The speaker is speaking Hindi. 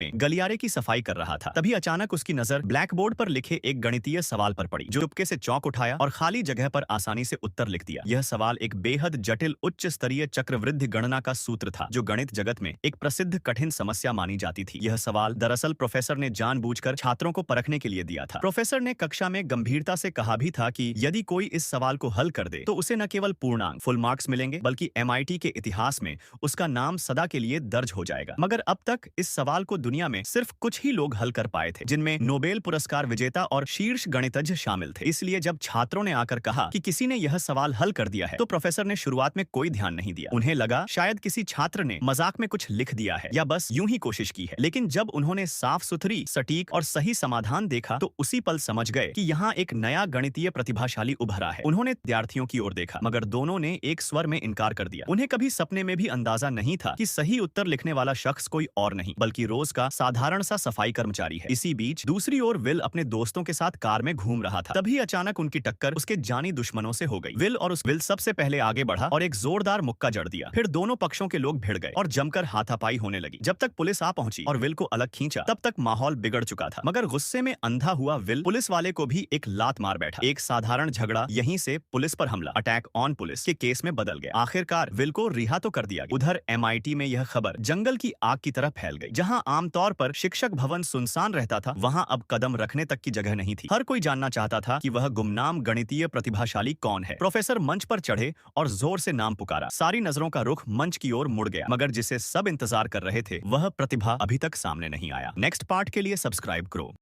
में गलियारे की सफाई कर रहा था। तभी अचानक उसकी नजर ब्लैक बोर्ड पर लिखे एक गणितीय सवाल पर पड़ी, जो चुपके से चौंक उठाया और खाली जगह पर आसानी से उत्तर लिख दिया। यह सवाल एक बेहद जटिल उच्च स्तरीय चक्रवृद्धि गणना का सूत्र था, जो गणित जगत में एक प्रसिद्ध कठिन समस्या मानी जाती थी। यह सवाल दरअसल प्रोफेसर ने जानबूझकर छात्रों को परखने के लिए दिया था। प्रोफेसर ने कक्षा में गंभीरता से कहा भी था कि यदि कोई इस सवाल को हल कर दे तो उसे न केवल पूर्णांक फुल मार्क्स मिलेंगे, बल्कि MIT के इतिहास में उसका नाम सदा के लिए दर्ज हो जाएगा। मगर अब तक इस सवाल को दुनिया में सिर्फ कुछ ही लोग हल कर पाए थे, जिनमें नोबेल पुरस्कार विजेता और शीर्ष गणितज्ञ शामिल थे। इसलिए जब छात्रों ने आकर कहा कि किसी ने यह सवाल हल कर दिया है, तो प्रोफेसर ने शुरुआत में कोई ध्यान नहीं दिया। उन्हें लगा शायद किसी छात्र ने मजाक में कुछ लिख दिया है या बस यूं ही कोशिश की है। लेकिन जब उन्होंने साफ सुथरी, सटीक और सही समाधान देखा तो उसी पल समझ गए कि यहाँ एक नया गणितीय प्रतिभाशाली उभरा है। उन्होंने विद्यार्थियों की ओर देखा, मगर दोनों ने एक स्वर में इनकार कर दिया। उन्हें कभी सपने में भी अंदाजा नहीं था कि सही उत्तर लिखने वाला शख्स कोई और नहीं, बल्कि रोज का साधारण सा सफाई कर्मचारी है। इसी बीच दूसरी ओर विल अपने दोस्तों के साथ कार में घूम रहा था। तभी अचानक उनकी टक्कर उसके जानी दुश्मनों से हो गई। विल सबसे पहले आगे बढ़ा और एक जोरदार मुक्का जड़ दिया। फिर दोनों पक्षों के लोग भिड़ गए और जमकर हाथापाई होने लगी। जब तक पुलिस आ पहुंची और विल को अलग खींचा, तब तक माहौल बिगड़ चुका था। मगर गुस्से में अंधा हुआ विल पुलिस वाले को भी एक लात मार बैठा। एक साधारण झगड़ा यहीं से पुलिस पर हमला, अटैक ऑन पुलिस के केस में बदल गया। आखिरकार विल को रिहा तो कर दिया गया। उधर MIT में यह खबर जंगल की आग की तरह फैल गई। जहां आमतौर पर शिक्षक भवन सुनसान रहता था, वहां अब कदम रखने तक की जगह नहीं थी। हर कोई जानना चाहता था कि वह गुमनाम गणितीय प्रतिभाशाली कौन है। प्रोफेसर मंच पर चढ़े और जोर से नाम पुकारा। सारी नजरों का रुख मंच की ओर मुड़ गया, मगर जिसे सब इंतजार कर रहे थे, वह प्रतिभा अभी तक सामने नहीं आया। नेक्स्ट पार्ट के लिए सब्सक्राइब करो।